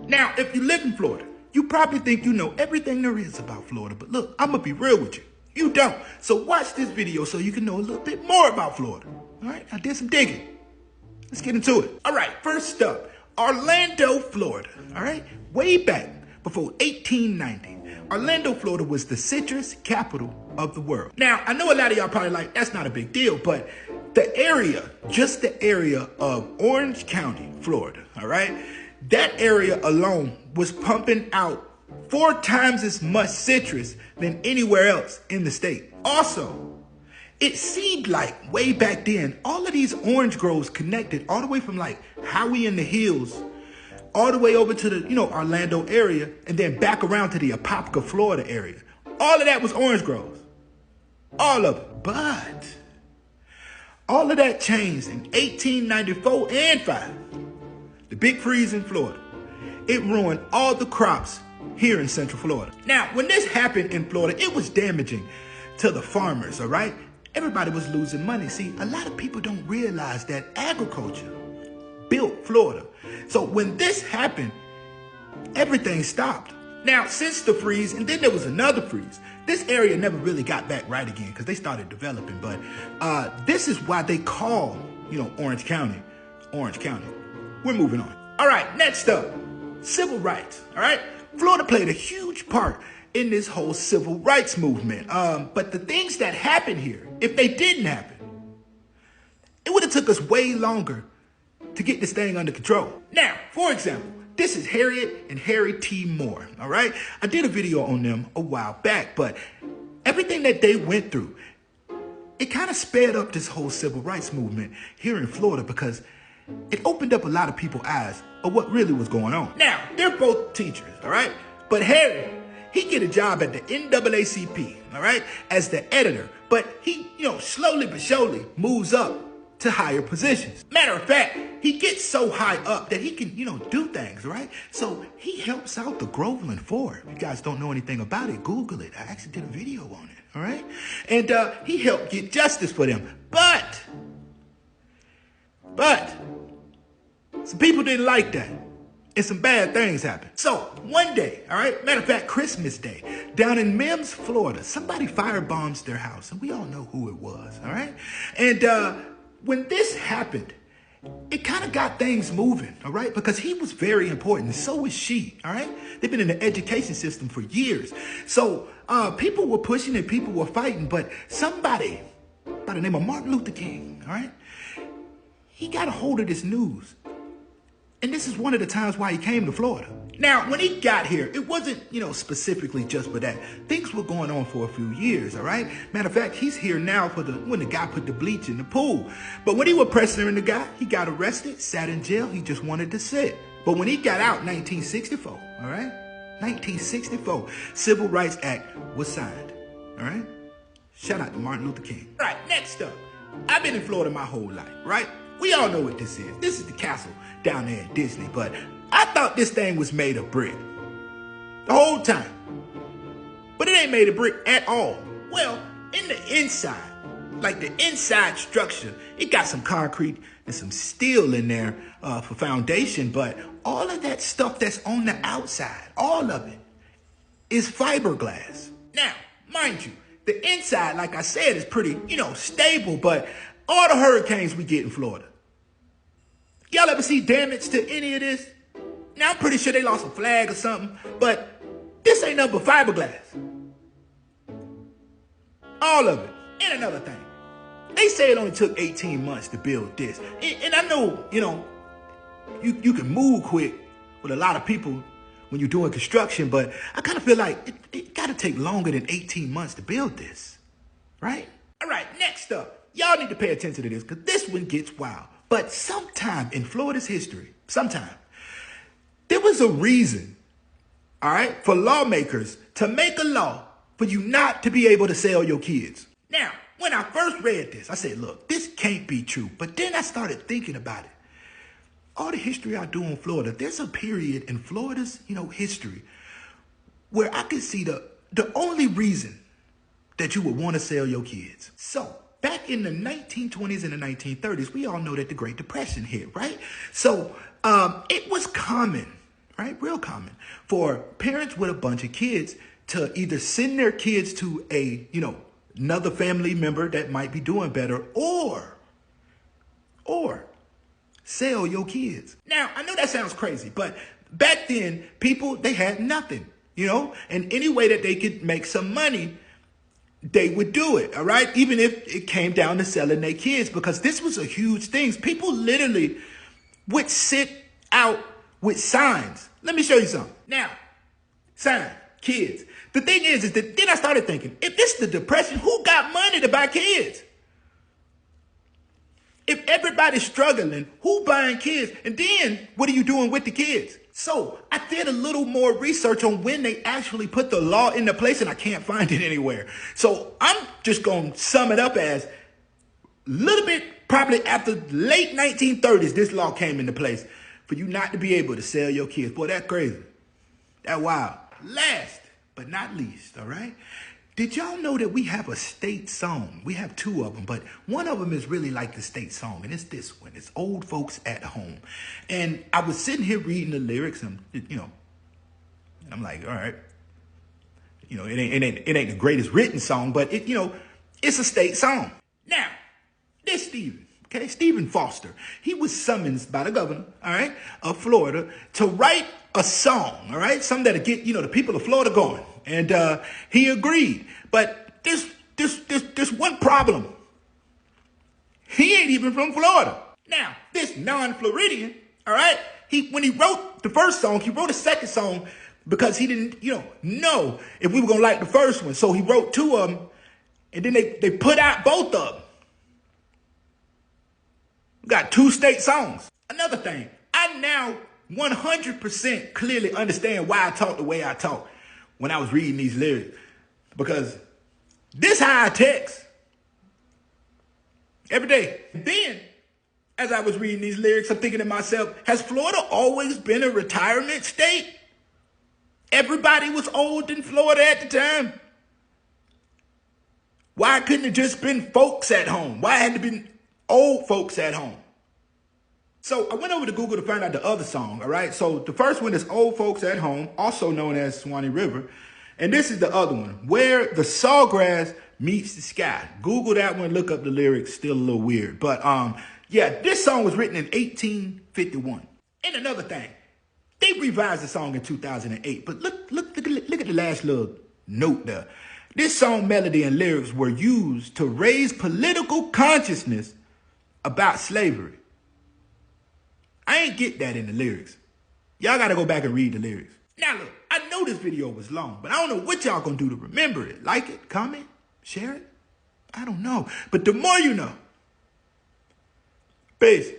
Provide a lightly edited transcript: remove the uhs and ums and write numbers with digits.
Now, if you live in Florida, you probably think you know everything there is about Florida, but look, I'm gonna be real with you. You don't. So watch this video so you can know a little bit more about Florida. All right, I did some digging. Let's get into it. All right, first up, Orlando, Florida. All right, way back before 1890, Orlando, Florida was the citrus capital of the world. Now, I know a lot of y'all probably like, that's not a big deal, but the area, just the area of Orange County, Florida, all right, that area alone was pumping out 4 times as much citrus than anywhere else in the state. Also, it seemed like way back then, all of these orange groves connected all the way from like Howey in the Hills, all the way over to the, Orlando area, and then back around to the Apopka, Florida area. All of that was orange groves. All of it. But all of that changed in 1894 and 5. The big freeze in Florida. It ruined all the crops here in Central Florida. Now, when this happened in Florida, it was damaging to the farmers, all right? Everybody was losing money. See, a lot of people don't realize that agriculture built Florida. So when this happened, everything stopped. Now, since the freeze, and then there was another freeze, this area never really got back right again because they started developing. But this is why they call, Orange County, Orange County. We're moving on. All right, next up, civil rights, all right? Florida played a huge part in this whole civil rights movement. But the things that happened here, if they didn't happen, it would have took us way longer to get this thing under control. Now, for example, this is Harriet and Harry T. Moore, all right? I did a video on them a while back, but everything that they went through, it kind of sped up this whole civil rights movement here in Florida because it opened up a lot of people's eyes of what really was going on. Now, they're both teachers, all right? But Harry, he get a job at the NAACP, all right, as the editor. But he, slowly but surely moves up to higher positions. Matter of fact, he gets so high up that he can, do things, right? So he helps out the Groveland Four. If you guys don't know anything about it, Google it. I actually did a video on it, all right? And he helped get justice for them. But some people didn't like that. And some bad things happened. So one day, all right, matter of fact, Christmas Day, down in Mims, Florida, somebody firebombs their house. And we all know who it was, all right? And when this happened, it kind of got things moving, all right? Because he was very important, and so was she, all right? They've been in the education system for years. So people were pushing and people were fighting, but somebody by the name of Martin Luther King, all right? He got a hold of this news. And this is one of the times why he came to Florida. Now, when he got here, it wasn't, specifically just for that. Things were going on for a few years, all right? Matter of fact, he's here now for when the guy put the bleach in the pool. But when he was pressuring the guy, he got arrested, sat in jail. He just wanted to sit. But when he got out in 1964, all right? 1964, Civil Rights Act was signed, all right? Shout out to Martin Luther King. All right, next up, I've been in Florida my whole life, right? We all know what this is. This is the castle down there at Disney, but I thought this thing was made of brick the whole time. But it ain't made of brick at all. Well, in the inside, like the inside structure, it got some concrete and some steel in there for foundation, but all of that stuff that's on the outside, all of it, is fiberglass. Now, mind you, the inside, like I said, is pretty, stable, but all the hurricanes we get in Florida, y'all ever see damage to any of this? Now, I'm pretty sure they lost a flag or something, but this ain't nothing but fiberglass. All of it. And another thing, they say it only took 18 months to build this. And I know, you can move quick with a lot of people when you're doing construction, but I kind of feel like it got to take longer than 18 months to build this, right? All right, next up, y'all need to pay attention to this because this one gets wild. But sometime in Florida's history, there was a reason, all right, for lawmakers to make a law for you not to be able to sell your kids. Now, when I first read this, I said, look, this can't be true. But then I started thinking about it. All the history I do in Florida, there's a period in Florida's, history where I could see the only reason that you would want to sell your kids. So back in the 1920s and the 1930s, we all know that the Great Depression hit, right? So it was common, right? Real common for parents with a bunch of kids to either send their kids to a, another family member that might be doing better, or sell your kids. Now, I know that sounds crazy, but back then, people, they had nothing, and any way that they could make some money, they would do it, all right? Even if it came down to selling their kids, because this was a huge thing. People literally would sit out with signs. Let me show you something. Now, sign, kids. The thing is that then I started thinking, if this is the Depression, who got money to buy kids? If everybody's struggling, who buying kids? And then what are you doing with the kids? So I did a little more research on when they actually put the law into place, and I can't find it anywhere. So I'm just going to sum it up as a little bit, probably after late 1930s, this law came into place for you not to be able to sell your kids. Boy, that's crazy. That's wild. Last but not least, all right? Did y'all know that we have a state song? We have two of them, but one of them is really like the state song, and it's this one. It's Old Folks at Home. And I was sitting here reading the lyrics, and, I'm like, all right. It ain't the greatest written song, but, it's a state song. Now, this Stephen Foster, he was summoned by the governor, all right, of Florida to write a song, all right, something that'll get, the people of Florida going. And he agreed. But there's one problem. He ain't even from Florida. Now, this non-Floridian, all right, when he wrote the first song, he wrote a second song because he didn't, know if we were going to like the first one. So he wrote two of them, and then they put out both of them. We got two state songs. Another thing, I now 100% clearly understand why I talk the way I talk when I was reading these lyrics. Because this how I text every day. Then, as I was reading these lyrics, I'm thinking to myself, has Florida always been a retirement state? Everybody was old in Florida at the time. Why couldn't it just been folks at home? Why had it been old folks at home? So I went over to Google to find out the other song, all right? So the first one is Old Folks at Home, also known as Swanee River. And this is the other one, Where the Sawgrass Meets the Sky. Google that one, look up the lyrics, still a little weird. But yeah, this song was written in 1851. And another thing, they revised the song in 2008. But look at the last little note there. This song melody and lyrics were used to raise political consciousness about slavery. I ain't get that in the lyrics. Y'all got to go back and read the lyrics. Now look, I know this video was long, but I don't know what y'all gonna do to remember it. Like it, comment, share it. I don't know. But the more you know. Peace.